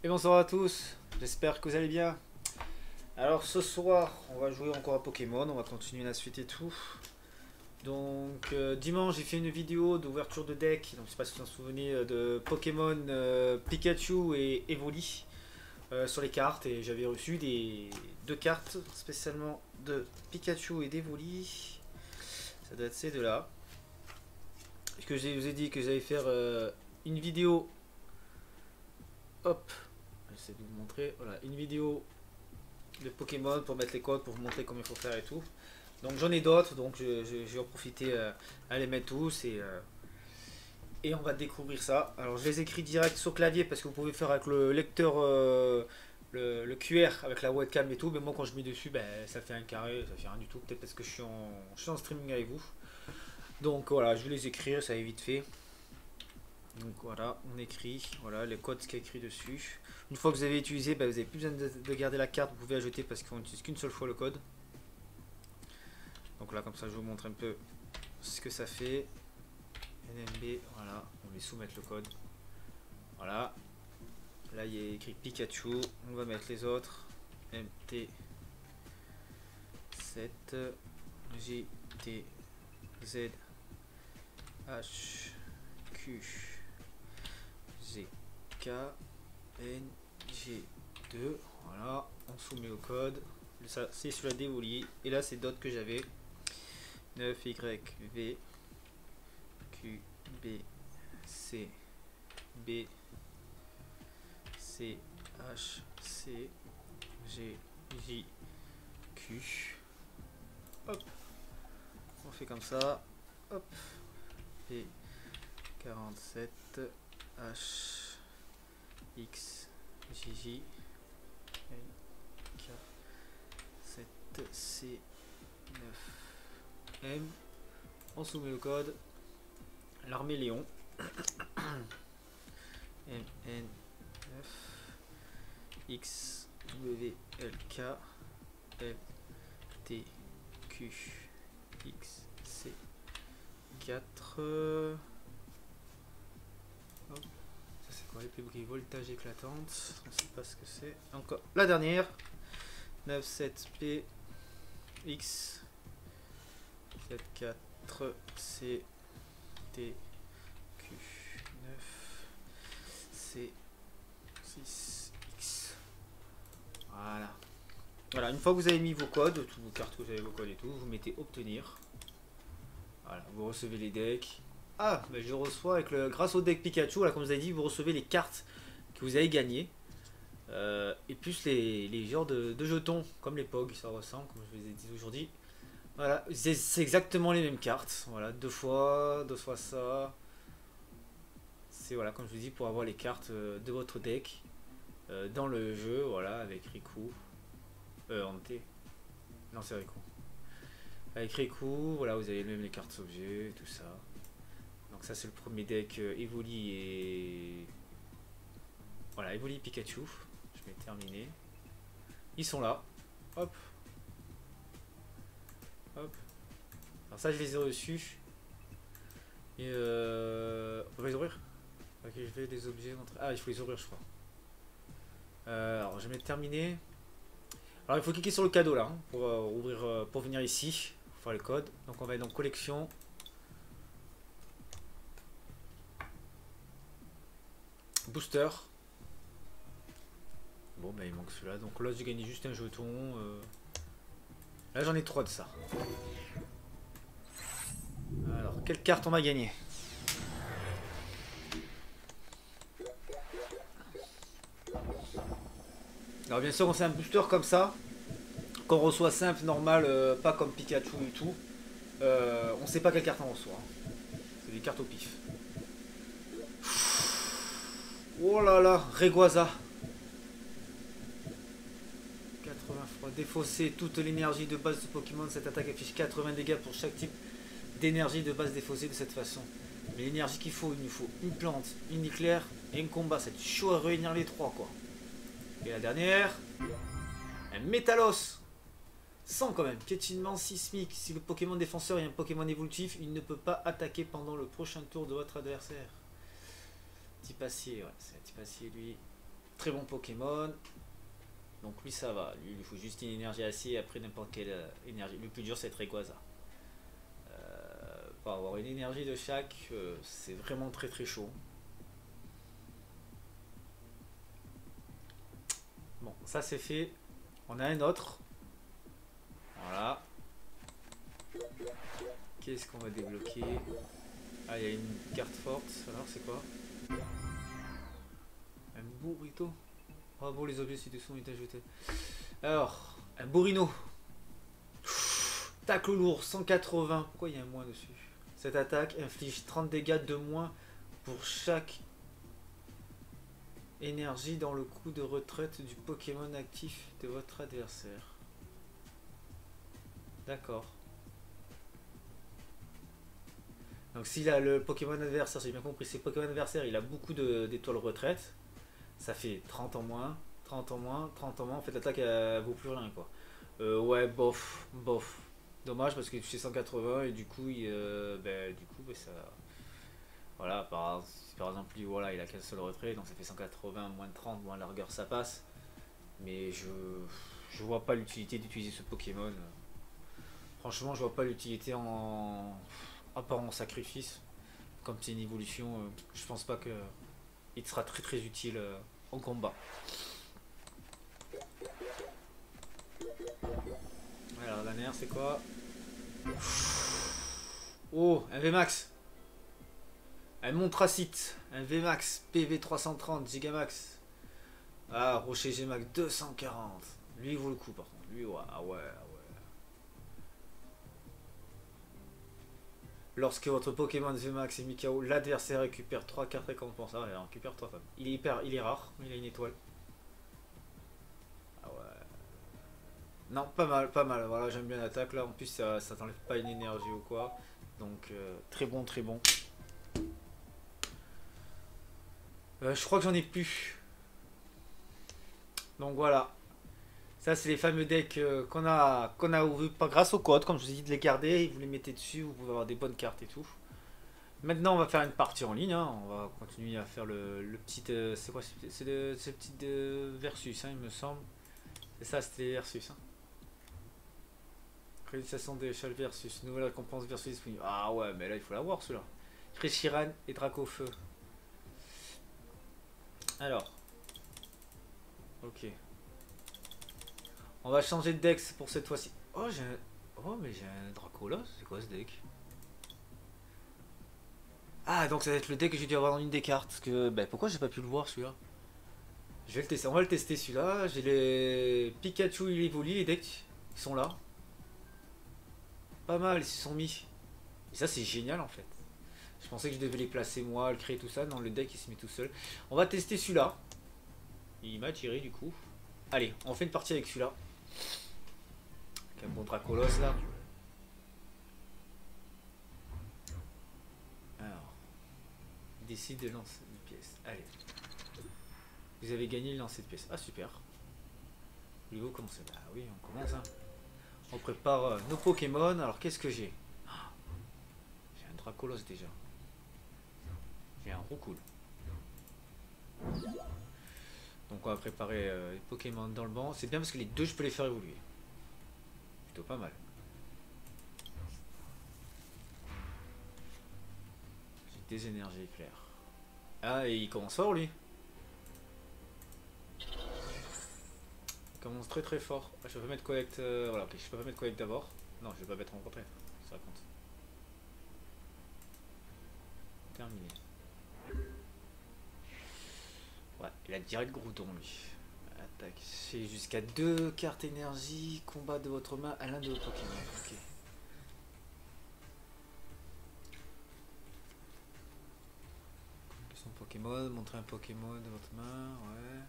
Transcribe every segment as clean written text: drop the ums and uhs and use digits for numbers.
Et bonsoir à tous, j'espère que vous allez bien. Alors ce soir, on va jouer encore à Pokémon, on va continuer la suite et tout. Donc dimanche, j'ai fait une vidéo d'ouverture de deck, donc je sais pas si vous vous en souvenez, de Pokémon Pikachu et Evoli sur les cartes. Et j'avais reçu deux cartes spécialement de Pikachu et d'Evoli. Ça doit être ces deux-là. Que je vous ai dit que j'allais faire une vidéo. Hop, j'essaie de vous montrer. Voilà, une vidéo de Pokémon pour mettre les codes, pour vous montrer comment il faut faire et tout. Donc j'en ai d'autres, donc je vais en profiter à les mettre tous et on va découvrir ça. Alors je les écris direct sur clavier parce que vous pouvez faire avec le lecteur, le QR avec la webcam et tout, mais moi quand je mets dessus, ben, ça fait un carré, ça fait rien du tout, peut-être parce que je suis en streaming avec vous. Donc voilà, je vais les écrire, ça va vite fait. Donc voilà, on écrit, voilà les codes qui est écrit dessus. Une fois que vous avez utilisé, ben, vous n'avez plus besoin de garder la carte, vous pouvez ajouter parce qu'on n'utilise qu'une seule fois le code. Donc là, comme ça, je vous montre un peu ce que ça fait. NMB, voilà, on va soumettre le code. Voilà. Là, il y a écrit Pikachu. On va mettre les autres. MT7 JTZ HQ GK NG2. Voilà, on soumet au code. Ça, c'est sur la dévolie. Et là, c'est d'autres que j'avais. 9YV QB C B C H C G J Q. Hop, on fait comme ça. Hop, P 47 H X J J K 7 C 9 M. On soumet le code. L'armée Léon. MN9 X W L K L T Q X C 4. Hop. Ça c'est quoi les plus voltage éclatante? On sait pas ce que c'est. Encore la dernière. 97 P X 74 C T Q 9 C 6 X. Voilà. Voilà, une fois que vous avez mis vos codes, toutes vos cartes que vous avez vos codes et tout, vous mettez obtenir. Voilà, vous recevez les decks. Ah, mais je reçois avec grâce au deck Pikachu, là, comme vous avez dit, vous recevez les cartes que vous avez gagnées. Et plus les genres de jetons, comme les POG, ça ressemble, comme je vous ai dit aujourd'hui. Voilà, c'est exactement les mêmes cartes. Voilà, deux fois ça. C'est voilà, comme je vous dis, pour avoir les cartes de votre deck dans le jeu, voilà, avec Riku. Ante. Non, c'est Riku. Avec Riku, voilà, vous avez même les cartes objets, tout ça. Donc ça, c'est le premier deck Evoli et... Voilà, Evoli Pikachu. Je vais terminer. Ils sont là. Hop. Hop. Alors ça, je les ai reçus. Et on va les ouvrir. Ok, je vais des objets. Ah, il faut les ouvrir, je crois. Alors, je vais mettre terminé. Alors, il faut cliquer sur le cadeau là hein, pour ouvrir, pour venir ici. Pour faire le code. Donc, on va aller dans collection. Booster. Bon, bah, il manque celui-là. Donc là, j'ai gagné juste un jeton. Là, j'en ai 3 de ça. Alors, quelle carte on va gagner? Alors bien sûr, on fait un booster comme ça, qu'on reçoit simple, normal, pas comme Pikachu et tout. On sait pas quelle carte on reçoit. Hein. C'est des cartes au pif. Oh là là, Rayquaza. 80 fois. Défausser toute l'énergie de base de Pokémon. Cette attaque affiche 80 dégâts pour chaque type d'énergie de base défaussée de cette façon. Mais l'énergie qu'il faut, il nous faut une plante, une éclair et un combat. C'est chaud à réunir les trois quoi. Et la dernière, un Métalos. 100 quand même, piétinement sismique. Si le Pokémon défenseur est un Pokémon évolutif, il ne peut pas attaquer pendant le prochain tour de votre adversaire. Petit passier, ouais, c'est un petit passier lui. Très bon Pokémon. Donc lui ça va, lui il lui faut juste une énergie acier, après n'importe quelle énergie. Le plus dur c'est Rayquaza. Pour avoir une énergie de chaque, c'est vraiment très très chaud. Bon, ça c'est fait. On a un autre. Voilà. Qu'est-ce qu'on va débloquer? Ah, il y a une carte forte. Alors, c'est quoi? Un burrito. Bravo, les objets ci-dessous ont été ajoutés. Alors, un burrino. Tacle lourd, 180. Pourquoi il y a un moins dessus? Cette attaque inflige 30 dégâts de moins pour chaque énergie dans le coup de retraite du Pokémon actif de votre adversaire. D'accord. Donc s'il a le Pokémon adversaire, j'ai bien compris, c'est Pokémon adversaire, il a beaucoup d'étoiles retraite, ça fait 30 en moins, 30 en moins, 30 en moins, en fait l'attaque elle vaut plus rien quoi. Ouais, bof, bof. Dommage parce qu'il touchait 180 et du coup, ça... Voilà, par exemple, lui, voilà, il a qu'un seul retrait, donc ça fait 180, moins de 30, moins largeur, ça passe. Mais je vois pas l'utilité d'utiliser ce Pokémon. Franchement, je vois pas l'utilité à part en sacrifice. Comme c'est une évolution, je pense pas que il sera très très utile en combat. Alors la dernière c'est quoi? Oh, un VMAX. Un Montracite, un VMAX PV 330 Gigamax. Ah, Rocher Gmax 240. Lui il vaut le coup par contre. Lui ouais, ah ouais, ouais. Lorsque votre Pokémon VMAX est mis KO, l'adversaire récupère 3 cartes récompenses. Ah ouais, il récupère 3 femmes. Il est rare, il a une étoile. Ah ouais. Non, pas mal, pas mal. Voilà, j'aime bien l'attaque là. En plus, ça t'enlève pas une énergie ou quoi. Donc, très bon, très bon. Je crois que j'en ai plus. Donc voilà. Ça, c'est les fameux decks qu'on a ouverts pas grâce au code. Comme je vous ai dit de les garder, vous les mettez dessus, vous pouvez avoir des bonnes cartes et tout. Maintenant, on va faire une partie en ligne. Hein. On va continuer à faire le petit. C'est quoi? C'est le petit versus, hein, il me semble. C'est ça, c'était versus. Hein. Réalisation d'échelle versus. Nouvelle récompense versus disponible. Ah ouais, mais là, il faut l'avoir celui-là. Reshiram et Dracofeu. Alors. Ok. On va changer de deck pour cette fois-ci. Oh, oh, mais j'ai un Dracolos. C'est quoi ce deck? Ah, donc ça va être le deck que j'ai dû avoir dans une des cartes. Parce que, bah, pourquoi j'ai pas pu le voir celui-là? Je vais le tester. On va le tester celui-là. J'ai les Pikachu et Evoli, les decks. Ils sont là. Pas mal, ils se sont mis. Et ça, c'est génial en fait. Je pensais que je devais les placer moi, le créer tout ça. Non, le deck il se met tout seul. On va tester celui-là. Il m'a tiré du coup. Allez, on fait une partie avec celui-là. Avec un bon Dracolos là. Alors, décide de lancer une pièce. Allez. Vous avez gagné le lancer de pièce. Ah super. Voulez-vous commencer? Bah oui, on commence. Hein. On prépare nos Pokémon. Alors qu'est-ce que j'ai? J'ai un Dracolos déjà. J'ai un Roucoule. Donc on va préparer les Pokémon dans le banc. C'est bien parce que les deux je peux les faire évoluer. Plutôt pas mal. J'ai des énergies éclairs. Ah et il commence fort lui. Il commence très très fort. Ah, je peux pas mettre collecte. Voilà, ok, je peux pas mettre collecte d'abord. Non, je vais pas mettre en retrait. Ça compte. Terminé. Ouais, il a direct Groudon lui. Attaque. C'est jusqu'à 2 cartes énergie. Combat de votre main à l'un de vos Pokémon. Ok. Son Pokémon, montrer un Pokémon de votre main. Ouais.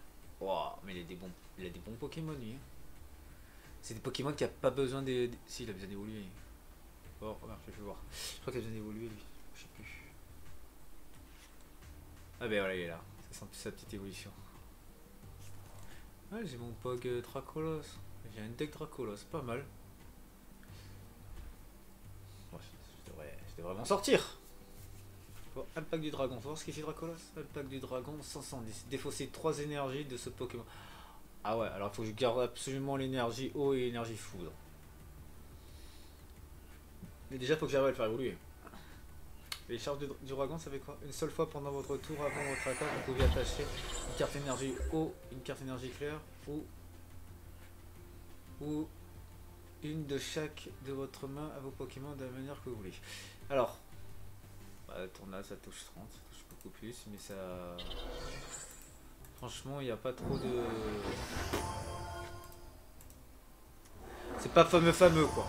Wow, mais il a des bons Pokémon lui. Hein. C'est des Pokémon qui a pas besoin de. Si, il a besoin d'évoluer. Oh, remarque, je vais voir. Je crois qu'il a besoin d'évoluer lui. Je sais plus. Ah ben voilà, il est là. Ça sent plus sa petite évolution. Ouais, j'ai mon Pog Dracolos. J'ai un deck Dracolos, pas mal. Bon, je devrais m'en sortir. Bon, impact du dragon, faut voir ce qu'il fait Dracolos. Impact du dragon, 510. Défausser 3 énergies de ce Pokémon. Ah ouais, alors il faut que je garde absolument l'énergie eau et l'énergie foudre. Mais déjà, il faut que j'arrive à le faire évoluer. Les charges du dragon, ça fait quoi? Une seule fois pendant votre tour avant votre attaque, vous pouvez attacher une carte énergie eau, une carte énergie claire ou une de chaque de votre main à vos Pokémon de la manière que vous voulez. Alors, bah, tornade ça touche 30, ça touche beaucoup plus, mais ça... Franchement, il n'y a pas trop de... C'est pas fameux quoi.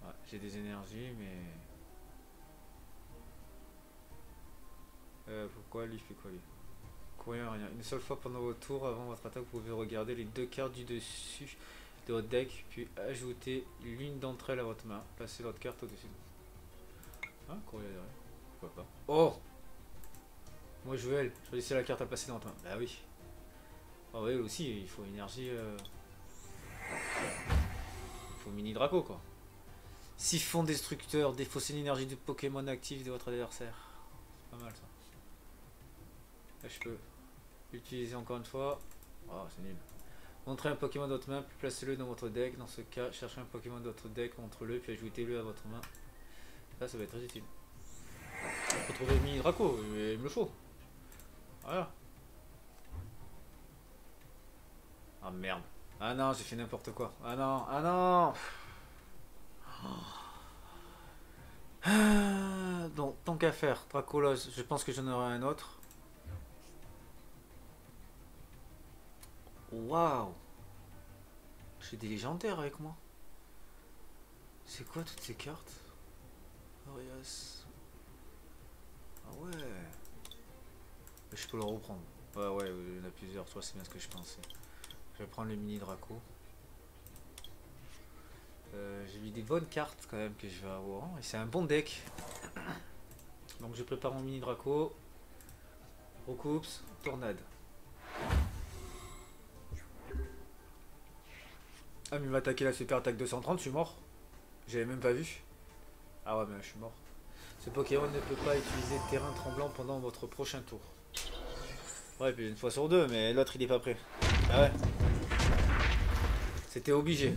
Ouais, j'ai des énergies, mais... pourquoi lui fait quoi lui? Rien, rien. Une seule fois pendant votre tour, avant votre attaque, vous pouvez regarder les 2 cartes du dessus de votre deck, puis ajouter l'une d'entre elles à votre main. Placez votre carte au-dessus. Ah, courrier derrière. Pourquoi pas? Oh! Moi je veux elle. Choisissez la carte à placer dans votre main. Bah oui. Ah oui, aussi, il faut énergie. Il faut mini Draco quoi. Siphon destructeur, défausser l'énergie du Pokémon actif de votre adversaire. C'est pas mal ça. Là je peux l'utiliser encore une fois. Oh, c'est nul. Montrez un Pokémon de votre main, puis placez-le dans votre deck. Dans ce cas, cherchez un Pokémon de votre deck, montrez-le, puis ajoutez-le à votre main. Là, ça va être très utile. Il faut trouver mini Draco, il me le faut. Voilà. Ah merde. Ah non, j'ai fait n'importe quoi. Ah non, ah non. Donc, tant qu'à faire, Dracolos, je pense que j'en aurai un autre. Waouh. J'ai des légendaires avec moi. C'est quoi toutes ces cartes? Orias. Ah ouais. Je peux le reprendre. Ouais, il y en a plusieurs. Toi, c'est bien ce que je pensais. Je vais prendre le mini Draco. J'ai mis des bonnes cartes quand même que je vais avoir. Et c'est un bon deck. Donc je prépare mon mini Draco. Recoups, tornade. Ah mais il m'a attaqué la super attaque 230, je suis mort. J'avais même pas vu. Ah ouais mais là, je suis mort. Ce Pokémon ne peut pas utiliser terrain tremblant pendant votre prochain tour. Ouais puis une fois sur deux, mais l'autre il est pas prêt. Ah ouais. C'était obligé.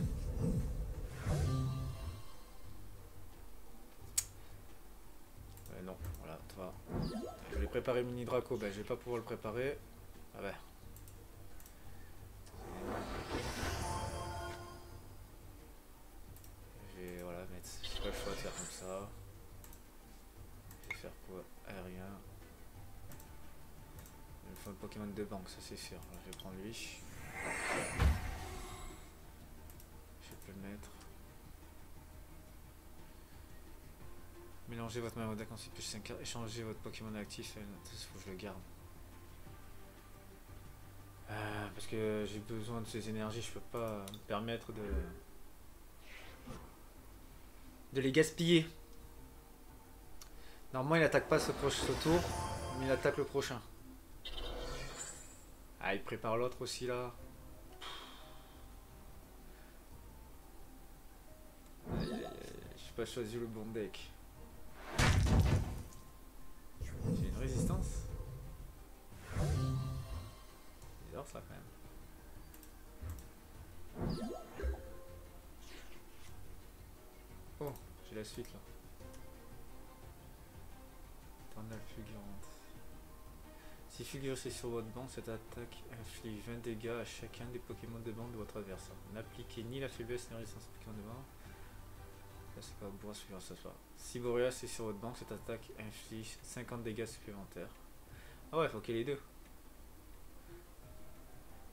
Non, voilà, toi. Je vais préparer mini Draco, ben je vais pas pouvoir le préparer. Ah ouais. Je vais voilà, mettre. J'ai pas le choix de faire comme ça. Je vais faire quoi? Aérien. Il me faut un Pokémon de banque, ça c'est sûr. Alors, je vais prendre lui. Je peux le mettre. Mélangez votre main au deck ensuite plus 5 cartes. Échangez votre Pokémon actif. Il faut que je le garde. Parce que j'ai besoin de ces énergies, je peux pas me permettre de les gaspiller. Normalement il attaque pas ce tour, mais il attaque le prochain. Ah il prépare l'autre aussi là. J'ai pas choisi le bon deck. J'ai une résistance. Bizarre ça quand même. Oh, j'ai la suite là. Tornade fulgurante. Si Fulgurus est sur votre banc, cette attaque inflige 20 dégâts à chacun des Pokémon de banc de votre adversaire. N'appliquez ni la faiblesse ni la résistance aux Pokémon de banc. Là c'est pas Bourras Fulgurus ce soir. Si Boreas est sur votre banc, cette attaque inflige 50 dégâts supplémentaires. Ah ouais, faut qu'il y ait les deux.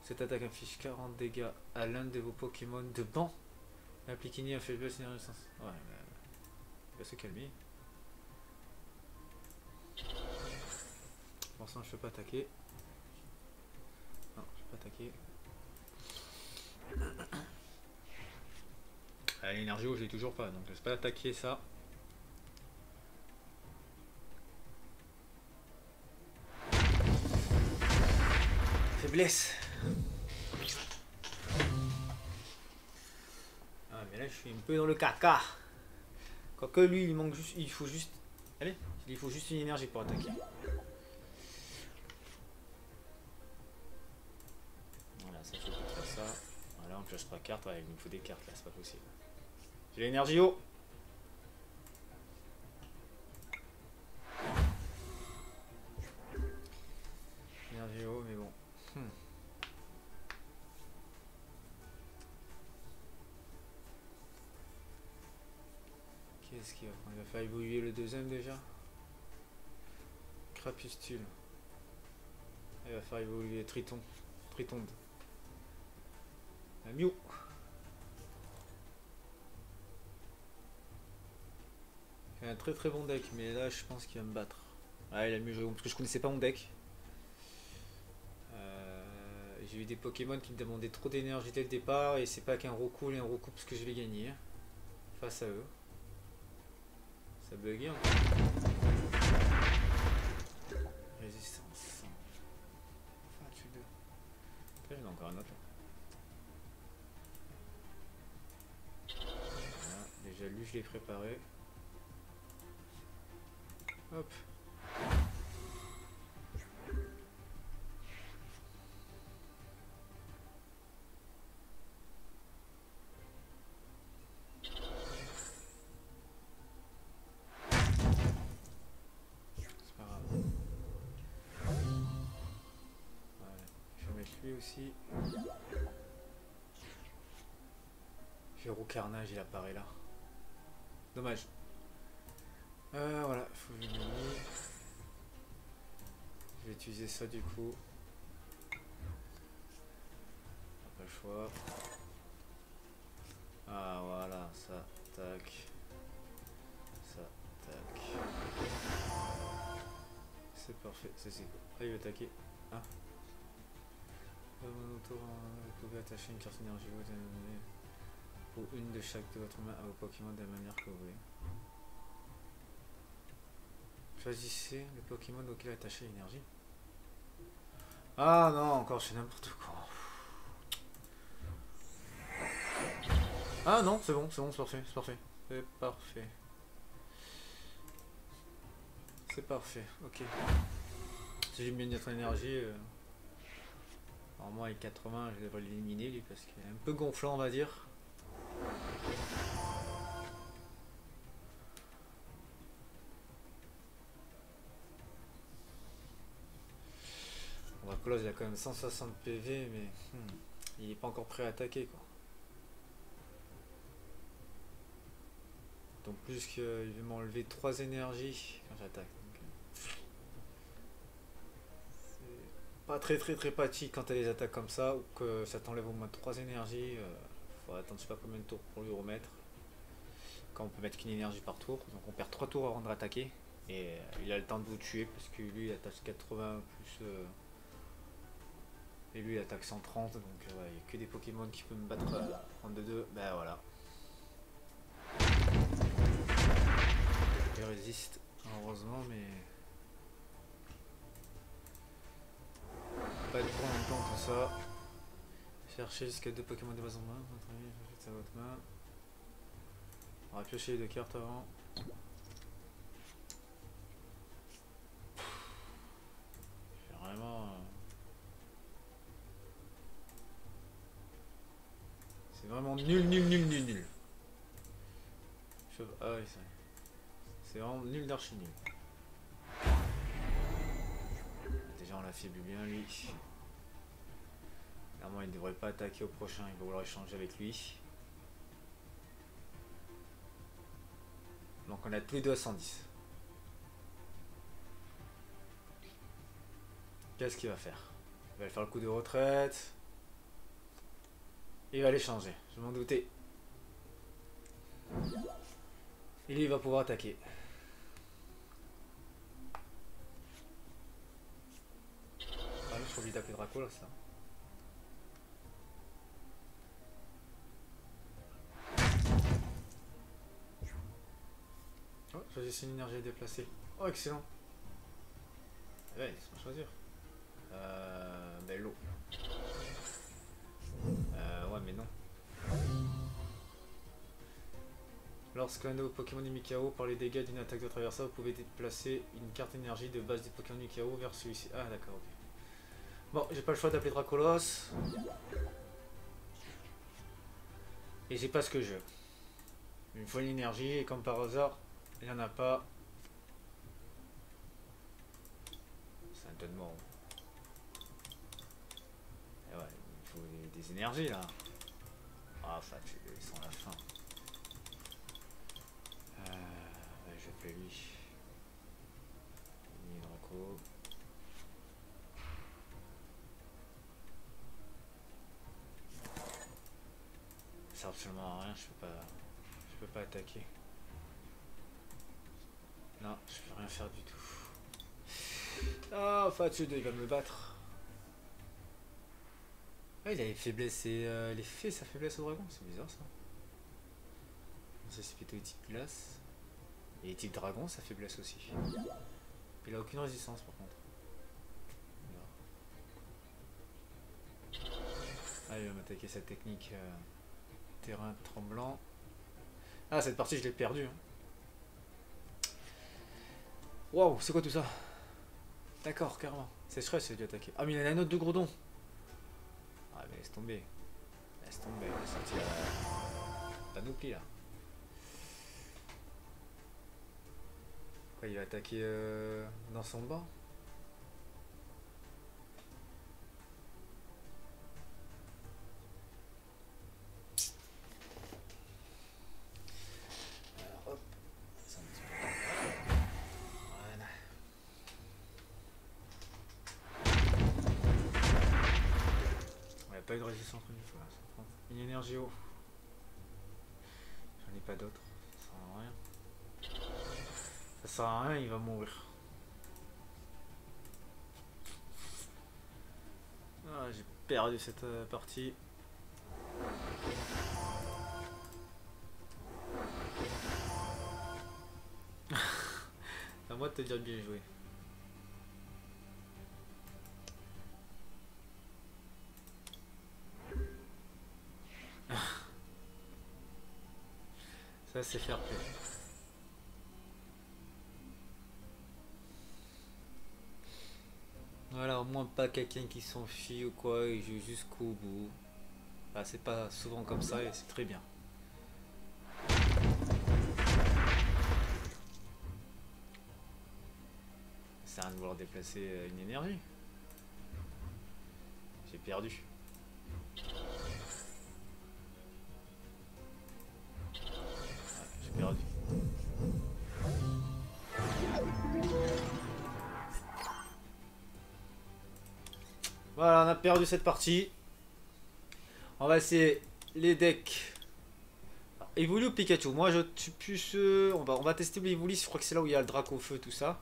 Cette attaque inflige 40 dégâts à l'un de vos Pokémon de banc. N'appliquez ni la faiblesse ni la résistance. Ouais, il va se calmer. Pour l'instant je peux pas attaquer. Non, je peux pas attaquer. L'énergie je l'ai toujours pas, donc je peux pas attaquer ça. Faiblesse. je suis un peu dans le caca. Quoique lui, il manque juste. Il faut juste. Allez, il faut juste une énergie pour attaquer. Voilà, ça fait pour faire ça. Voilà, on pioche 3 cartes. Ouais, il me faut des cartes là, c'est pas possible. J'ai l'énergie haut. Énergie haut, mais bon. Qu'est-ce qu'il va prendre? Il va faire évoluer le deuxième déjà. Crapustule. Il va faire évoluer Triton. Tritonde. La Mew. Il a un très très bon deck, mais là je pense qu'il va me battre. Ah, il a mieux joué parce que je connaissais pas mon deck. J'ai eu des Pokémon qui me demandaient trop d'énergie dès le départ et c'est pas qu'un recoupe et un recoupe ce que je vais gagner face à eux. Ça buguait encore. Résistance. Enfin, tu deux. Après, j'en ai encore un autre là. Voilà, déjà lui je l'ai préparé. Hop. C'est pas grave. Voilà. Je vais mettre lui aussi. Féro Carnage, il apparaît là. Dommage. Voilà, faut que je me mette. Je vais utiliser ça du coup. Pas le choix. Ah voilà, ça, tac. Ça, tac. C'est parfait, c'est quoi. Ah, il va attaquer. Ah. Mon tour, vous pouvez attacher une carte énergie ou une de chaque de votre main à vos Pokémon de la manière que vous voulez. Choisissez le Pokémon auquel attacher l'énergie. Ah non, encore je fais n'importe quoi. Ah non, c'est bon, c'est parfait, c'est parfait. C'est parfait. C'est parfait, ok. Si j'ai mis une autre énergie, normalement avec 80, je devrais l'éliminer lui parce qu'il est un peu gonflant, on va dire. On va close, il a quand même 160 PV, mais il est pas encore prêt à attaquer quoi. Donc plus qu'il va m'enlever 3 énergies quand j'attaque. Pas très pratique quand tu as des attaques comme ça ou que ça t'enlève au moins 3 énergies. Faut attendre je sais pas combien de tours pour lui remettre. Quand on peut mettre qu'une énergie par tour, donc on perd 3 tours avant de rattaquer. Et il a le temps de vous tuer parce que lui il attaque 80 plus. Et lui il attaque 130, donc il n'y a que des Pokémon qui peuvent me battre en 2-2. Ben voilà. Il résiste heureusement, mais. Pas être trop longtemps tout ça. Cherchez jusqu'à 2 Pokémon de base en main. Votre ami, faites ça à votre main. On va piocher les 2 cartes avant. C'est vraiment. C'est vraiment nul. Ah oui, c'est vraiment nul d'archi nul. Déjà on l'affaiblit bien lui. Clairement il ne devrait pas attaquer au prochain, il va vouloir échanger avec lui. Donc on a tous les deux à 110. Qu'est-ce qu'il va faire? Il va faire le coup de retraite. Il va l'échanger, je m'en doutais. Et lui il va pouvoir attaquer. Ah je suis obligé d'appeler Draco là ça. Oh, choisissez une énergie à déplacer. Oh excellent. Ouais, laisse-moi choisir. Ben l'eau. Ouais mais non. Lorsqu'un de vos Pokémon est Mikao par les dégâts d'une attaque de votre adversaire, vous pouvez déplacer une carte énergie de base des Pokémon Mikao vers celui-ci. Ah d'accord, ok. Bon, j'ai pas le choix d'appeler Dracolos. Et j'ai pas ce que je veux. Il me faut une énergie et comme par hasard, il n'y en a pas. C'est un tonne mort. Et ouais, il faut des énergies là. Ah, ça, ils sont à la fin. Ouais, je fais lui. Ni Draco. Ça sert absolument à rien, je peux pas attaquer. Non, je peux rien faire du tout. Ah, Fatsudo, il va me battre. Ah, il avait faiblesse et il fait sa faiblesse au dragon, c'est bizarre ça. Ça c'est plutôt type glace. Et type dragon, sa faiblesse aussi. Il a aucune résistance par contre. Ah, il va m'attaquer sa technique terrain tremblant. Ah, cette partie je l'ai perdue. Hein. Waouh, c'est quoi tout ça? D'accord, carrément. C'est Sécheresse, c'est dû attaquer. Ah, mais il y en a un autre de gros don. Ah, mais laisse tomber. Laisse tomber. Il va sortir panoplie là. Quoi, il va attaquer dans son banc? Pas une résistance au niveau, une énergie haut. J'en ai pas d'autres, ça sert à rien. Ça sert à rien, il va mourir. Ah, j'ai perdu cette partie. À moi de te dire bien joué. Ça c'est fair play. Voilà, au moins pas quelqu'un qui s'enfuit ou quoi, il joue jusqu'au bout. Bah, c'est pas souvent comme ça et c'est très bien. C'est rien de vouloir déplacer une énergie. J'ai perdu. J'ai perdu. Voilà, on a perdu cette partie. On va essayer les decks. Evoli ou Pikachu? Moi je suis plus. On va tester l'Evoli, je crois que c'est là où il y a le Drac au feu, tout ça.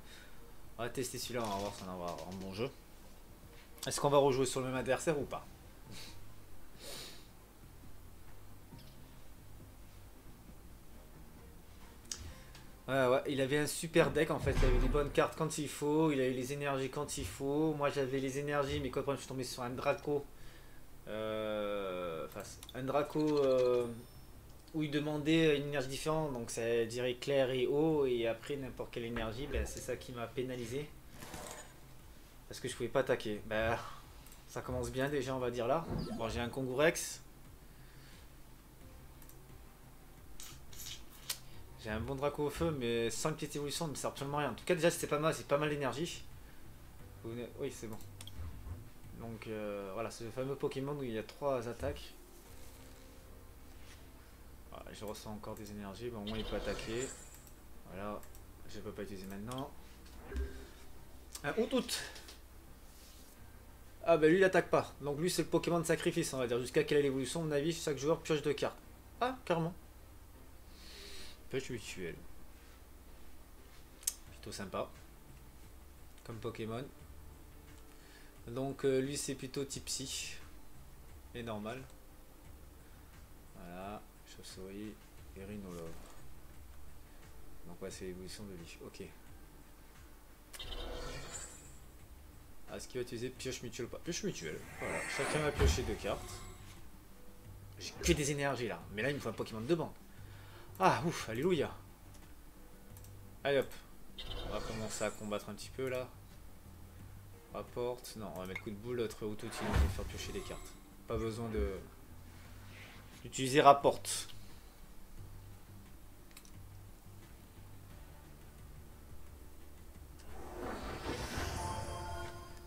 On va tester celui-là, on va voir si on va avoir un bon jeu. Est-ce qu'on va rejouer sur le même adversaire ou pas? Ouais, il avait un super deck en fait, il avait des bonnes cartes quand il faut, il avait les énergies quand il faut. Moi j'avais les énergies, mais quand je suis tombé sur un Draco, enfin un Draco où il demandait une énergie différente, donc ça dirait clair et eau, et après n'importe quelle énergie, ben, c'est ça qui m'a pénalisé. Parce que je pouvais pas attaquer. Ben, ça commence bien déjà, on va dire là. Bon, j'ai un Kongourex. J'ai un bon Draco au feu, mais sans une petite évolution, ça ne me sert absolument rien. En tout cas, déjà, c'est pas mal, c'est pas mal d'énergie. Oui, c'est bon. Donc, voilà, c'est le fameux Pokémon où il y a 3 attaques. Voilà, je ressens encore des énergies, bon, au moins il peut attaquer. Voilà, je ne peux pas utiliser maintenant. Out. Ah, bah lui, il attaque pas. Donc, lui, c'est le Pokémon de sacrifice, on va dire. Jusqu'à quelle évolution, à mon avis, chaque joueur pioche 2 cartes. Ah, carrément. Pioche mutuelle. Plutôt sympa. Comme Pokémon. Donc lui c'est plutôt type psy. Et normal. Voilà. Chauve-souris et Rhinolove. Donc ouais c'est l'évolution de lui. Ok. Est-ce qu'il va utiliser pioche mutuelle ou pas? Pioche mutuelle. Voilà. Chacun va piocher 2 cartes. J'ai que des énergies là. Mais là il me faut un Pokémon de bande. Ah, ouf, alléluia. Allez hop. On va commencer à combattre un petit peu là. Rapporte. Non, on va mettre coup de boule, autre auto-tune, on va faire piocher des cartes. Pas besoin de d'utiliser rapporte.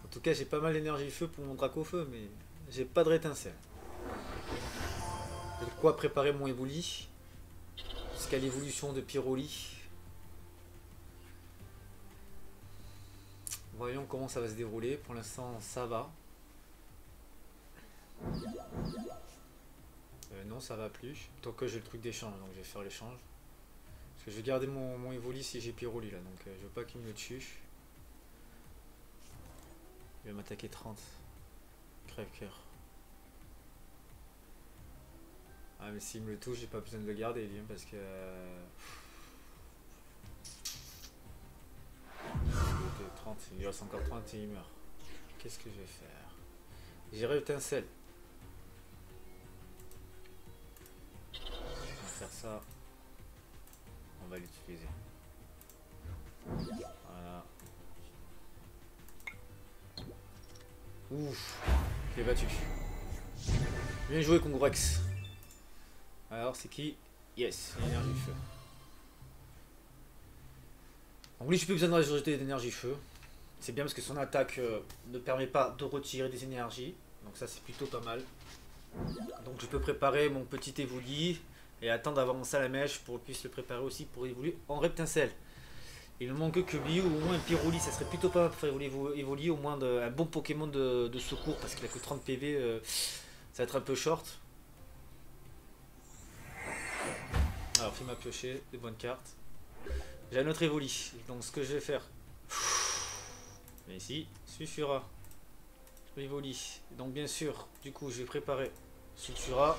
En tout cas, j'ai pas mal d'énergie feu pour mon drac au feu, mais j'ai pas de rétincelle. J'ai de quoi préparer mon éboli jusqu'à l'évolution de Pyroli. Voyons comment ça va se dérouler. Pour l'instant, ça va. Non, ça va plus. Tant que j'ai le truc d'échange, donc je vais faire l'échange. Parce que je vais garder mon Evoli si j'ai Pyroli là, donc je veux pas qu'il me le tue. Il va m'attaquer 30. Crève-cœur. Ah, mais s'il me le touche, j'ai pas besoin de le garder, lui, parce que. 30, il reste encore 30 et il meurt. Qu'est-ce que je vais faire? J'irai étincelle. On va faire ça. On va l'utiliser. Voilà. Ouf, je l'ai battu. Bien joué, Congorex. Alors, c'est qui? Yes, énergie feu. Donc lui, j'ai plus besoin de rajouter d'énergie feu. C'est bien parce que son attaque ne permet pas de retirer des énergies. Donc ça, c'est plutôt pas mal. Donc je peux préparer mon petit Evoli et attendre d'avoir mon Salamèche pour qu'il puisse le préparer aussi pour évoluer en Reptincelle. Il ne manque que lui ou au moins un Pyroli, ça serait plutôt pas mal pour faire évoluer au moins un bon Pokémon de secours parce qu'il a que 30 PV, ça va être un peu short. Alors fais-moi piocher des bonnes cartes. J'ai un autre Evoli, donc ce que je vais faire, mais ici, suffira. Evoli, donc bien sûr, du coup je vais préparer Sultura.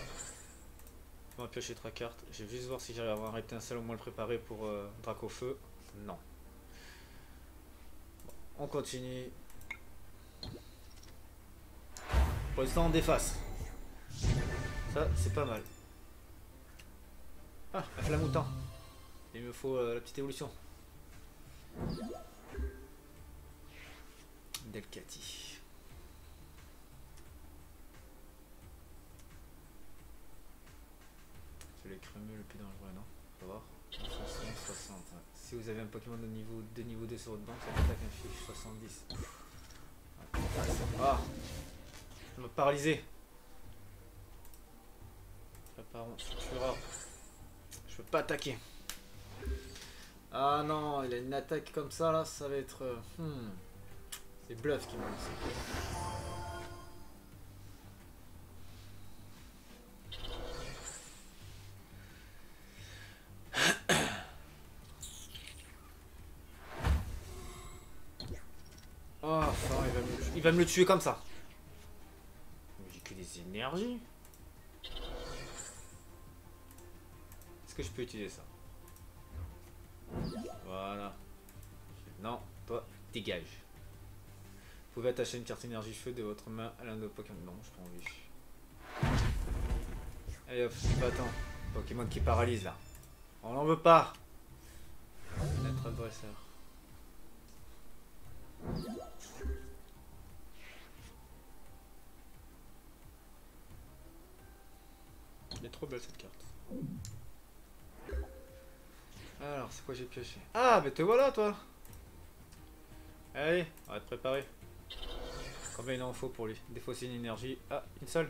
On va piocher 3 cartes. Je vais juste voir si j'arrive à avoir un Reptincelle au moins le préparer pour Drac au feu. Non. Bon, on continue. Pour l'instant on déface. Ça c'est pas mal. Ah, un flamoutant. Il me faut la petite évolution. Delcati. C'est le crémeux le plus dangereux, non? On va voir. 60. Si vous avez un Pokémon de niveau 2 sur votre banque, ça attaque un fiche 70. Ah, ça m'a paralysé. Préparons Sultura. Je peux pas attaquer. Ah non, il a une attaque comme ça là, ça va être. C'est bluff qui m'a lancé. Oh, enfin, il va me le tuer comme ça. J'ai que des énergies. Est-ce que je peux utiliser ça? Voilà. Non, toi, dégage. Vous pouvez attacher une carte énergie feu de votre main à l'un de vos Pokémon. Non, je pas envie. Allez hop, battant. Pokémon qui paralyse là. On n'en veut pas. Notre adversaire. Elle est trop belle cette carte. Alors, c'est quoi j'ai pioché? Ah, mais te voilà toi. Allez, on va te préparer. Combien il en faut pour lui? Défausser une énergie. Ah, une seule.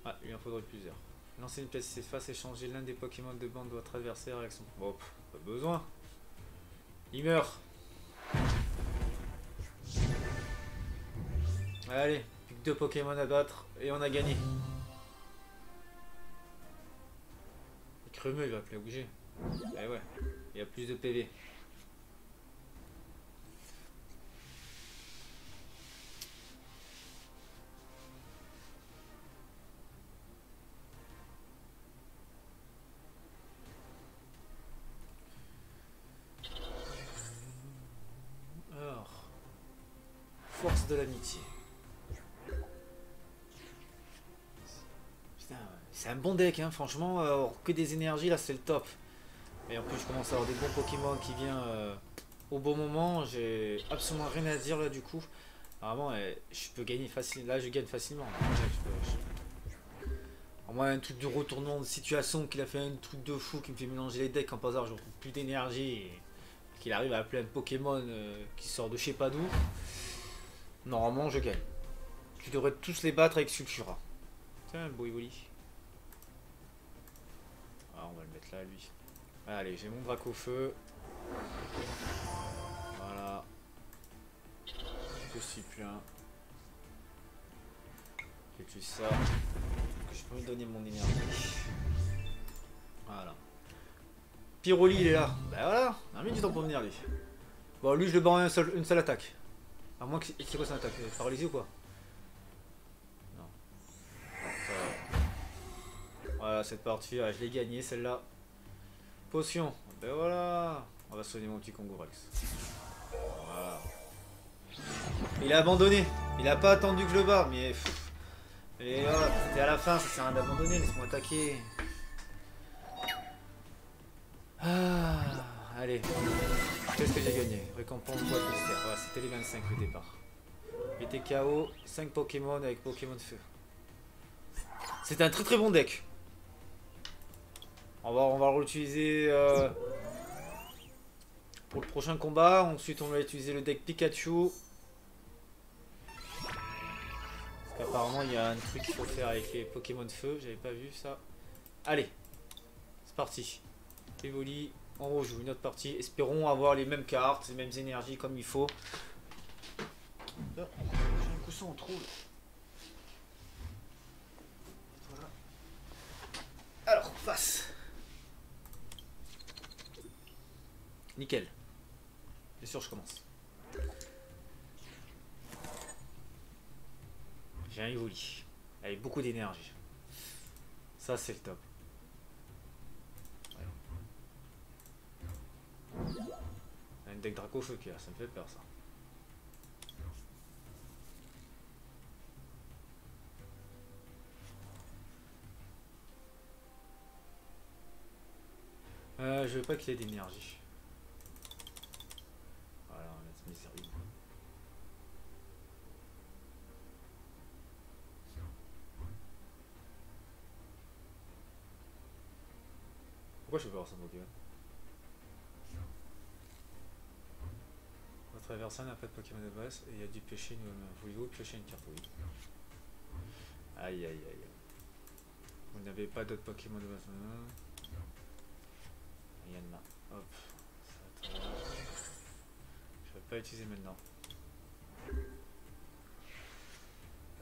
Ah, il en faudrait plusieurs. Lancer une pièce face, échanger l'un des Pokémon de bande de votre adversaire avec son... Bon, pas besoin. Il meurt. Allez, plus que 2 Pokémon à battre et on a gagné. Le crémeux il va plus bouger. Eh ouais, il y a plus de PV. Alors, force de l'amitié. Putain, c'est un bon deck, hein, franchement, que des énergies là, c'est le top. Et en plus, je commence à avoir des bons Pokémon qui viennent au bon moment. J'ai absolument rien à dire là du coup. Vraiment, je peux gagner facilement. Là, je gagne facilement. En moi, un truc de retournement de situation qu'il a fait un truc de fou qui me fait mélanger les decks en hasard, je retrouve plus d'énergie et qu'il arrive à appeler un Pokémon qui sort de je sais pas d'où. Normalement, je gagne. Tu devrais tous les battre avec Sulfura. Tiens, beau Evoli. Ah, on va le mettre là, lui. Allez, j'ai mon Dracofeu. Voilà. Je suis plein. Et tu ça. Je peux lui donner mon énergie. Voilà. Pyroli, il est là. Bah voilà, on a mis du temps pour venir, lui. Bon, lui, je le bats en une seule attaque. À moins qu'il qu son attaque. Paralysé ou quoi? Non. Voilà, cette partie, je l'ai gagnée, celle-là. Potion. Ben voilà. On va soigner mon petit Kongorex. Voilà. Il a abandonné. Il a pas attendu que je le barre, mais... Et voilà, c'était à la fin, ça sert à rien d'abandonner, laisse-moi attaquer. Ah, allez. Qu'est-ce que j'ai gagné? Récompense boîte mystère. Voilà, c'était les 25 le départ. J'étais KO, 5 Pokémon avec Pokémon de feu. C'est un très très bon deck. On va le réutiliser pour le prochain combat. Ensuite, on va utiliser le deck Pikachu. Parce qu'apparemment, il y a un truc qu'il faut faire avec les Pokémon de feu. J'avais pas vu ça. Allez, c'est parti. Evoli, on rejoue une autre partie. Espérons avoir les mêmes cartes, les mêmes énergies comme il faut. J'ai un coussin en trop. Voilà. Alors, passe. Nickel. Bien sûr, je commence. J'ai un Evoli. Avec beaucoup d'énergie. Ça, c'est le top. Un deck Dracofeu qui est là, ça me fait peur ça. Je veux pas qu'il ait d'énergie. Voilà, on va mettre Misery. Pourquoi je peux pas avoir ça Pokémon? Votre adversaire n'a pas de Pokémon de base et il a dû pêcher une. Voulez-vous piocher une carte? Oui. Aïe aïe aïe. Vous n'avez pas d'autres Pokémon de base. Il y en a. Hop. Ça, je vais pas utiliser maintenant.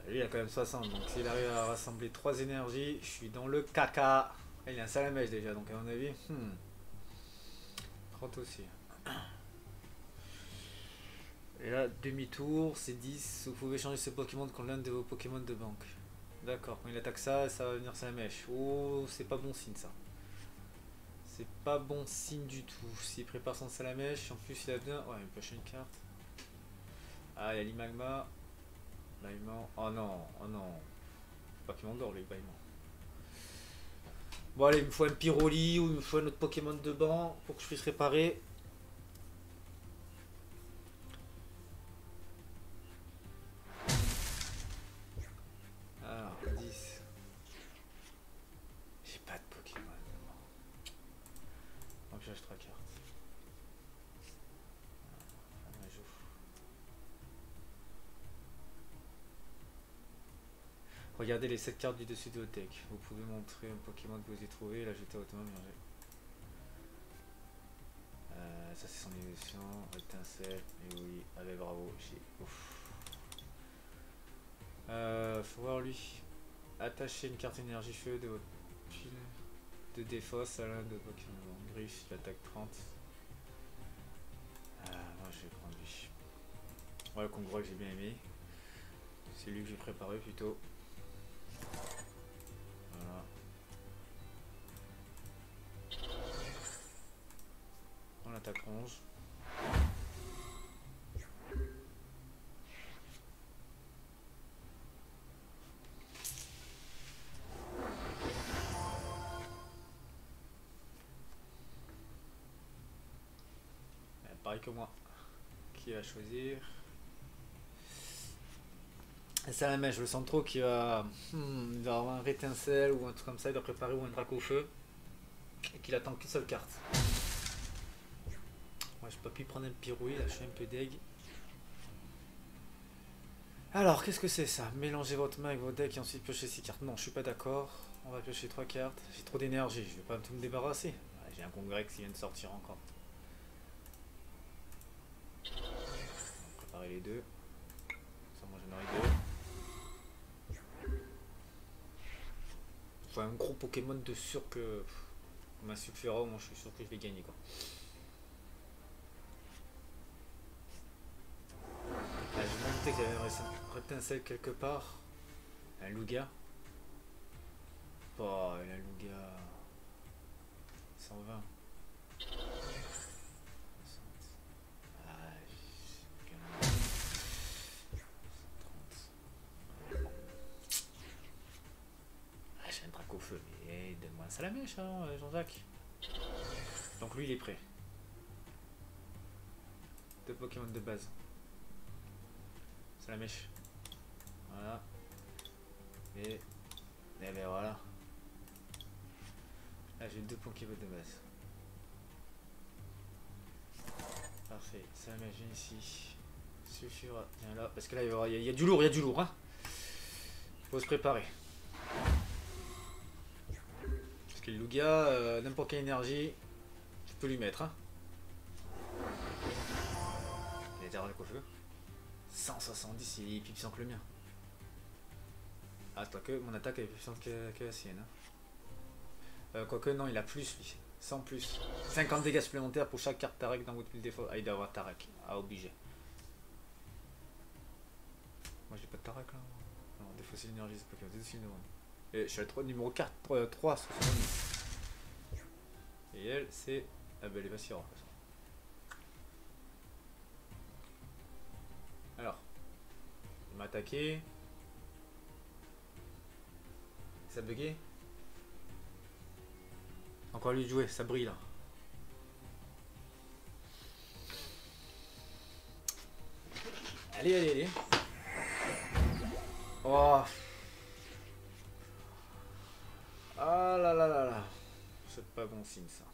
Lui il a quand même 60, donc s'il arrive à rassembler 3 énergies, je suis dans le caca. Il a un salamèche déjà, donc à mon avis. 30 aussi. Et là, demi-tour, c'est 10. Vous pouvez changer ce Pokémon contre l'un de vos Pokémon de banque. D'accord, quand il attaque ça, ça va venir Salamèche. Oh, c'est pas bon signe ça. C'est pas bon signe du tout. S'il prépare son Salamèche, en plus il a bien. Ouais, il peut acheter une carte. Ah, il y a l'Imagma. Baillement. Oh non, oh non. Pokémon d'or, lui, Baillement. Bon, allez, il me faut un Pyroli ou il me faut un autre Pokémon de banc pour que je puisse réparer. Alors, 10. J'ai pas de Pokémon. Donc j'achète 3 cartes. Regardez les 7 cartes du dessus de votre deck. Vous pouvez montrer un Pokémon que vous avez trouvé et l'ajouter automatiquement. Ça c'est son évolution. Étincelle. Et oui, allez bravo. Faut voir lui. Attachez une carte énergie feu de votre pile de défausse à l'un de Pokémon. Griffe, l'attaque 30. Moi je vais prendre lui. Ouais, le Congroi que j'ai bien aimé. C'est lui que j'ai préparé plutôt. Voilà. On l'attaque 11. pareil que moi. Qui va choisir? Et Salamèche, je le sens trop qu'il va, il va avoir un rétincelle ou un truc comme ça, il doit préparer ou un drac au feu. Et qu'il attend qu'une seule carte. Moi j'ai pas pu prendre un pirouille, là je suis un peu deg. Alors qu'est-ce que c'est ça? Mélangez votre main avec vos decks et ensuite piocher 6 cartes. Non, je suis pas d'accord. On va piocher 3 cartes. J'ai trop d'énergie, je vais pas tout me débarrasser. Ouais, j'ai un congrès qui vient de sortir encore. On va préparer les deux. Ça, moi j'en aurai deux. Faut un gros Pokémon de sûr que. Comme un Sulfura, moi je suis sûr que je vais gagner quoi. Là, je me doutais qu'il y avait un rétincelle quelque part. Un Lugia. Oh, un Lugia. 120. Ah, 130. Ah, j'ai un drac au feu, mais donne-moi un Salamèche, hein, Jean-Jacques. Donc lui, il est prêt. Deux Pokémon de base. Salamèche. Voilà. Et ben voilà. Là, j'ai deux Pokémon de base. Parfait. Salamèche, viens ici. Sulfura, viens là. Parce que là, il y a du lourd, il y a du lourd, hein. Faut se préparer. Parce que le Lugia, n'importe quelle énergie, je peux lui mettre. Hein. Il a déjà le feu. 170, il est plus puissant que le mien. Ah, que mon attaque est plus puissante que la sienne. Hein. Quoique, non, il a plus lui. 100 plus. 50 dégâts supplémentaires pour chaque carte Tarek dans votre pile défaut. Ah, il doit avoir Tarek. Ah, obligé. Moi, j'ai pas de Tarek là. Non, défausser l'énergie, c'est pas que c'est et je suis à numéro 4, 3 sur son ligne. Et elle, c'est. Ah, bah, elle est vacillante. Alors, il m'a attaqué. Ça a bugué. Encore lui de jouer, ça brille là. Allez, allez, allez. Oh. Ah là là là là. C'est pas bon signe ça.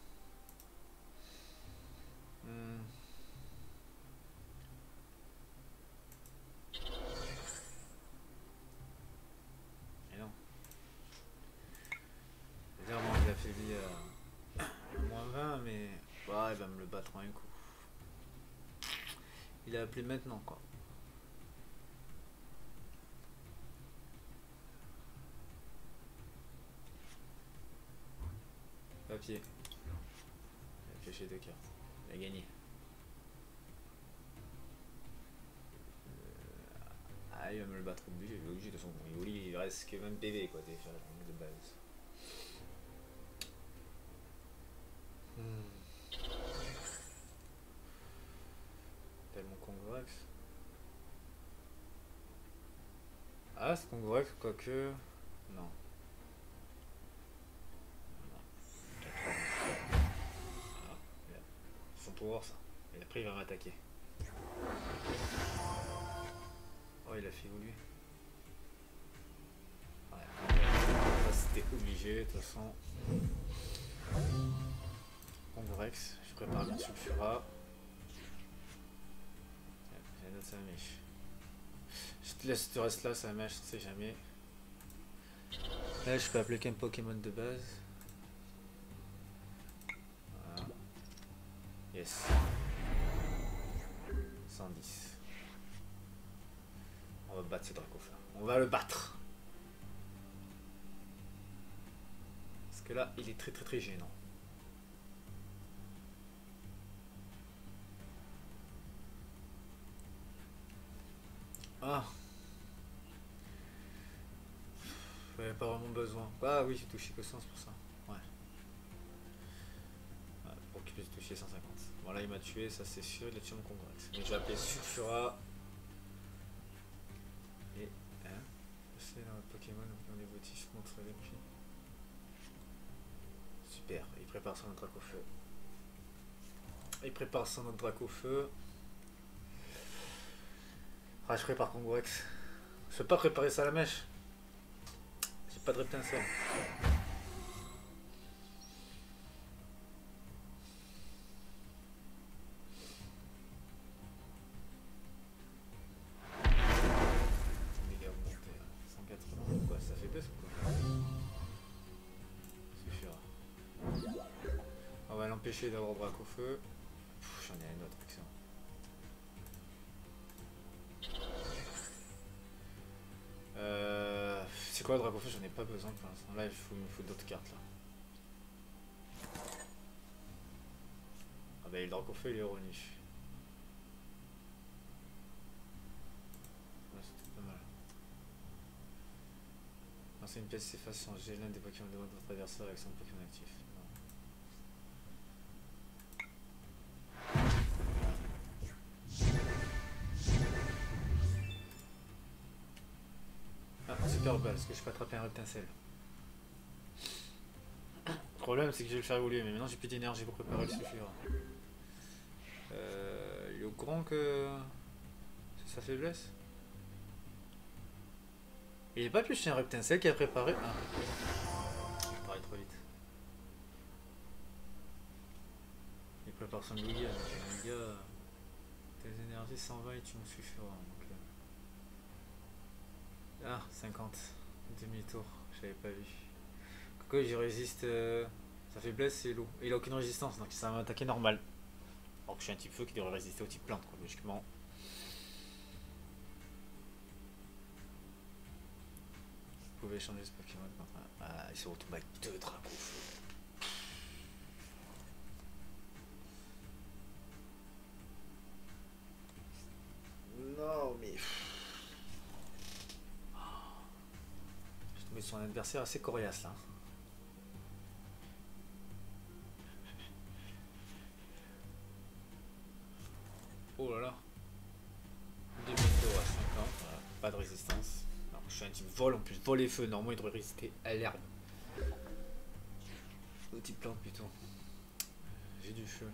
Et non. Légèrement il a affaibli à moins 20 mais. Bah il va me le battre en un coup. Il a appelé maintenant quoi. Papier. Il a pioché 2 cartes. Il a gagné. Ah, il va me le battre obligé, de toute façon. Il reste que 20 PV quoi, déjà, de base. Tellement Congorex. Ah, c'est Congorex, quoique. Non. Son pouvoir ça. Et après il va m'attaquer. Oh il a fait évoluer. Ouais. Ça c'était obligé de toute façon. Congorex, je prépare bien Sulfura. J'ai un autre Salamèche. Je te laisse, tu restes là Salamèche, on sait jamais. Là je peux appeler qu'un Pokémon de base. Voilà. Yes. 110. On va battre ce Dracofeu. On va le battre. Parce que là, il est très très très gênant. Ah. J'avais pas vraiment besoin. Ah oui, j'ai touché que 100, c'est pour ça. Ouais. Pour qu'il puisse toucher 150. Bon là, il m'a tué, ça c'est sûr, il a tué mon Congorex. Mais je vais appeler Sulfura. Et, hein, c'est dans le Pokémon, dans les votifs, montrer les prix. Super, il prépare son Dracofeu. Il prépare son autre drac au feu. Ah, je prépare Congorex. Je peux pas préparer ça à la mèche. J'ai pas de reptincelle. Méga augmenté. 180. Quoi, ça fait baisse ou quoi? Suffira. On va l'empêcher d'avoir drac au feu. J'en ai une autre action. C'est quoi le drac au feu? J'en ai pas besoin pour l'instant. Là, il me faut d'autres cartes là. Ah bah le drac au feu il est revenu. Ouais, c'était pas mal. Lancer une pièce s'efface changer l'un des Pokémon de votre adversaire avec son Pokémon actif. Ah, super balle, est-ce que je peux attraper un reptincelle? Le problème c'est que je vais le faire évoluer, mais maintenant j'ai plus d'énergie pour préparer le suffira. Il est au courant que c'est sa faiblesse? Il est pas plus chez un reptincelle qui a préparé. Ah, je parie trop vite. Il prépare son Lugia, donc Lugia, tes énergies s'en va et tu me suffiras. Donc, ah, 50, demi-tour, je l'avais pas vu. Pourquoi j'y résiste sa faiblesse c'est l'eau. Et il a aucune résistance, donc ça va m'attaquer normal. Alors que je suis un type feu qui devrait résister au type plante, quoi, logiquement. Vous pouvez changer ce Pokémon contre un. Ah, il se retrouve avec 2 dracs au feu. Non, mais. Je tombé sur un adversaire assez coriace là. Oh là là. Demi-tour à 50, voilà. Pas de résistance. Alors, je suis un type vol en plus. Vol et feu, normalement il devrait résister à l'herbe. Au type plante plutôt. J'ai du feu.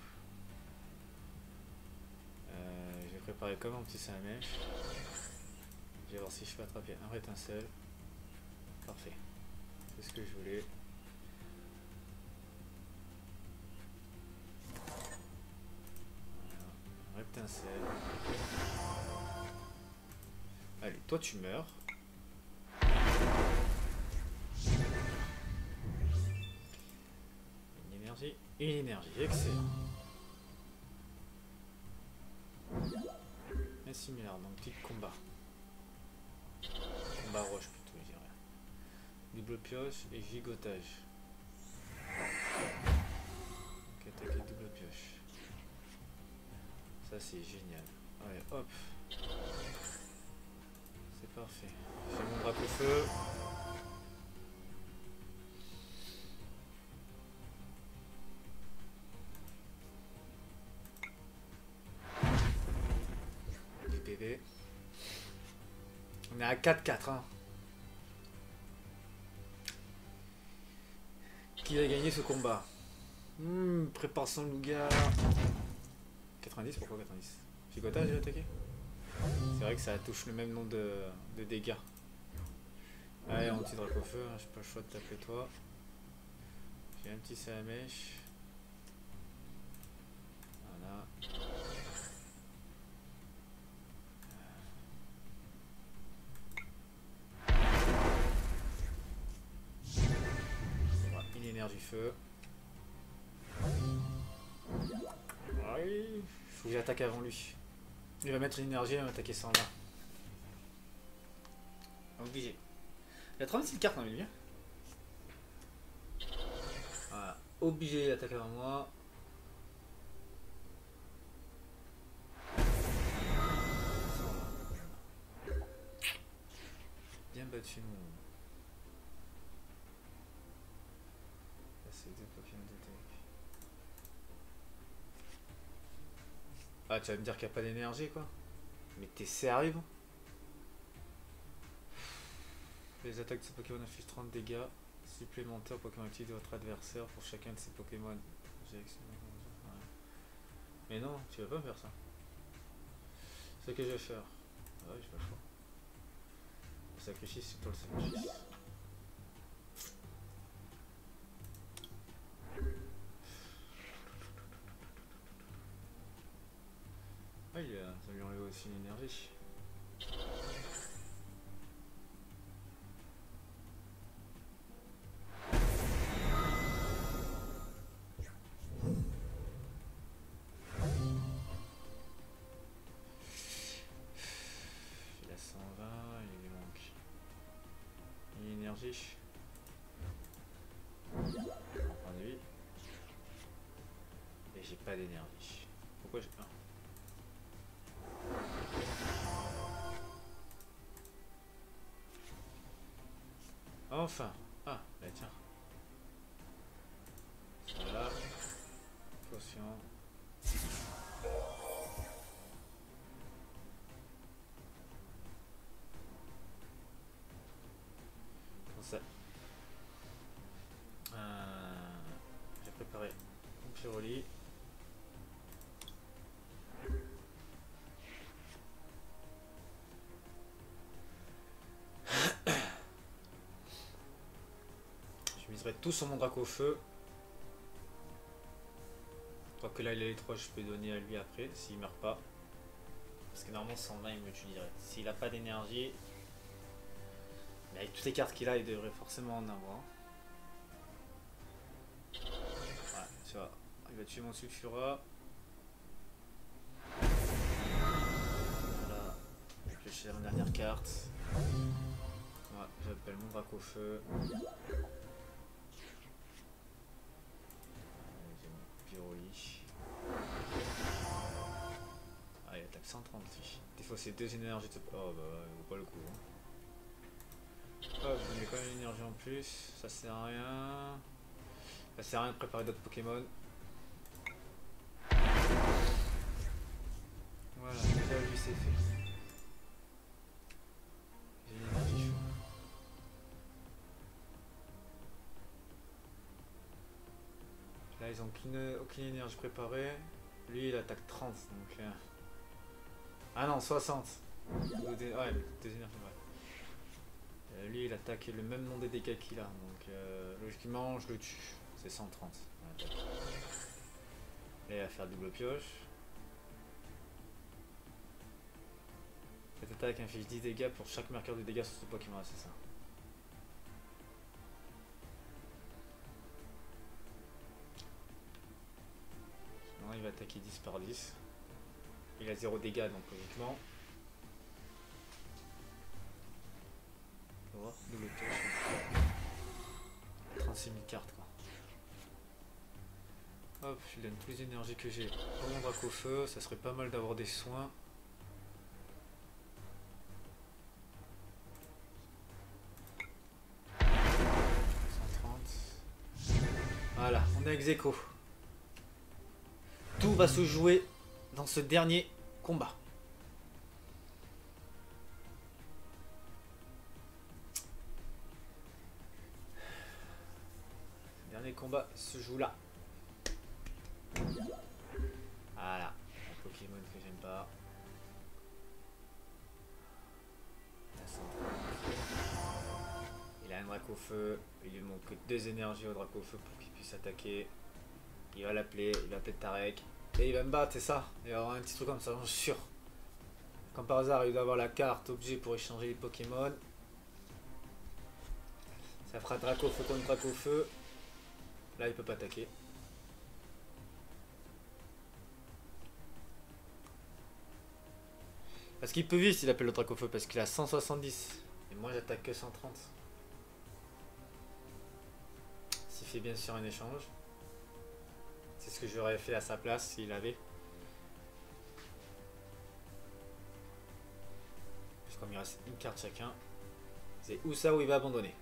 Je vais préparer comme un petit salamèche. Je vais voir si je peux attraper un rétincelle. Parfait. C'est ce que je voulais. Voilà. Un rétincelle. Allez, toi tu meurs. Une énergie. Une énergie. Excellent. Un similaire, donc type combat. Combat roche plutôt, je dirais. Double pioche et gigotage. Donc attaquer double pioche. Ça c'est génial. Allez, hop. C'est parfait. J'ai mon drac au feu. Du PV. On est à 4-4. Hein. Qui va gagner ce combat? Prépare son Lugia. 90, pourquoi 90? Gigotage, j'ai attaqué? C'est vrai que ça touche le même nombre de dégâts. Allez, un petit drac au feu, hein, j'ai pas le choix de taper toi. J'ai un petit salamèche. Voilà. Voilà, une énergie feu. Oui, faut que j'attaque avant lui. Il va mettre une énergie, il va m'attaquer sans là. Obligé. Il a 36 cartes dans lui. Voilà. Obligé d'attaquer avant moi. Bien battu nous. Là c'est 2 Pokémon d'attaque. Ah tu vas me dire qu'il n'y a pas d'énergie quoi? Mais t'es sérieux? Les attaques de ce Pokémon affichent 30 dégâts supplémentaires au Pokémon actif de votre adversaire pour chacun de ses Pokémon. Mais non, tu vas pas faire ça. C'est ce que je vais faire. Ah ouais, j'ai pas le choix. Le sacrifice, c'est toi le sacrifice. Ah, ça lui enlève aussi une énergie. Il a 120, il lui manque une énergie. Point de vie. Et j'ai pas d'énergie. Pourquoi j'ai... Ah. Enfin. Ah, bah tiens. Voilà. Potion. Comme ça. J'ai préparé une pyrolie. Je miserai tout sur mon drac au feu. Je crois que là il a les 3, je peux donner à lui après s'il meurt pas. Parce que normalement 120 il me tue direct. S'il a pas d'énergie, mais avec toutes les cartes qu'il a, il devrait forcément en avoir. Ouais, tu vois, il va tuer mon Sulfura. Voilà, je vais chercher la dernière carte. Ouais, j'appelle mon drac au feu. Pyroli. Ah, il attaque 130 lui. Des fois c'est 2 énergies de... Oh bah il vaut pas le coup. Hein. Hop, je mets quand même une énergie en plus. Ça sert à rien. Ça sert à rien de préparer d'autres Pokémon. Voilà, déjà lui c'est fait. J'ai une énergie chaude. Là ils ont aucune énergie préparée. Lui il attaque 30 donc... Ah non, 60. Ouais, 2 énergies, ouais. Lui il attaque le même nombre de dégâts qu'il a. Donc logiquement je le tue. C'est 130. Ouais, là il va faire double pioche. Cette attaque inflige 10 dégâts pour chaque marqueur de dégâts sur ce Pokémon, c'est ça. Non, il va attaquer 10 par 10. Il a 0 dégâts donc logiquement. On va voir, double pioche. 36 000 cartes quoi. Hop, je lui donne plus d'énergie que j'ai pour mon drac au feu. Ça serait pas mal d'avoir des soins. Voilà, on est ex aequo. Tout va se jouer dans ce dernier combat. Le dernier combat se joue là. Voilà, un Pokémon que j'aime pas. Il a un drac au feu, il lui manque que 2 énergies au drac au feu pour qu'il puisse attaquer. Il va l'appeler, il va appeler Tarek. Et il va me battre, c'est ça. Il va y avoir un petit truc comme ça, j'en suis sûr. Comme par hasard, il doit avoir la carte objet pour échanger les Pokémon. Ça fera drac au feu contre drac au feu. Là, il peut pas attaquer. Parce qu'il peut vivre s'il appelle le drac au feu, parce qu'il a 170. Et moi, j'attaque que 130. S'il fait bien sûr un échange. C'est ce que j'aurais fait à sa place s'il avait. Parce comme il reste une carte chacun, c'est où ça où il va abandonner.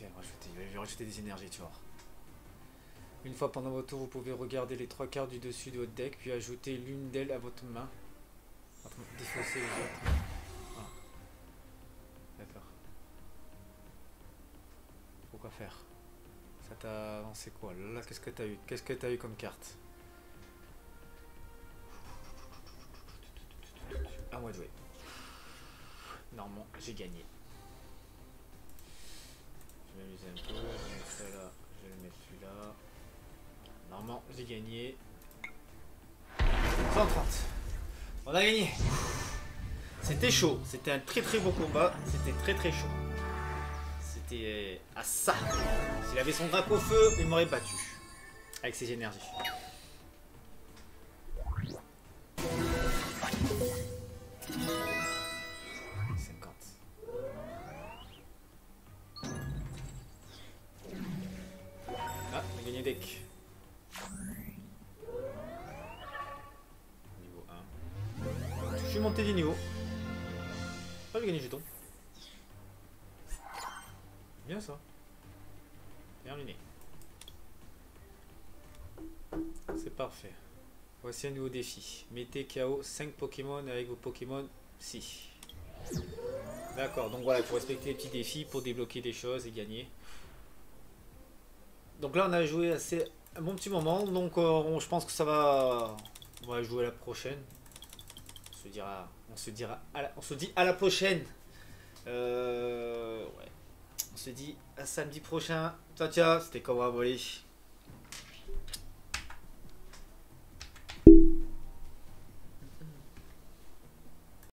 Il va rajouter des énergies, tu vois. Une fois pendant votre tour, vous pouvez regarder les 3 cartes du dessus de votre deck, puis ajouter l'une d'elles à votre main. Défausser les autres. Ah. D'accord. Pourquoi faire? Ça t'a avancé quoi? Là, qu'est-ce que t'as eu? Qu'est-ce que t'as eu comme carte? À moi de jouer. Normalement, j'ai gagné. Je vais m'amuser un peu. Je vais mettre ça là. Je vais le mettre celui-là. Normalement, j'ai gagné. 130. On a gagné. C'était chaud. C'était un très très beau combat. C'était très très chaud. C'était à ça. S'il avait son drapeau au feu, il m'aurait battu. Avec ses énergies. Ah, on a gagné deck. Niveau 1. Je suis monté du niveau. Ah, j'ai gagné jeton. Bien ça. Terminé. C'est parfait. Voici un nouveau défi. Mettez KO 5 Pokémon avec vos Pokémon si. D'accord, donc voilà, il faut respecter les petits défis pour débloquer des choses et gagner. Donc là, on a joué un bon petit moment. Donc je pense que ça va. On va jouer à la prochaine. On se dit à la prochaine. Ouais. On se dit à samedi prochain. Ciao, ciao. C'était Cobra Volley.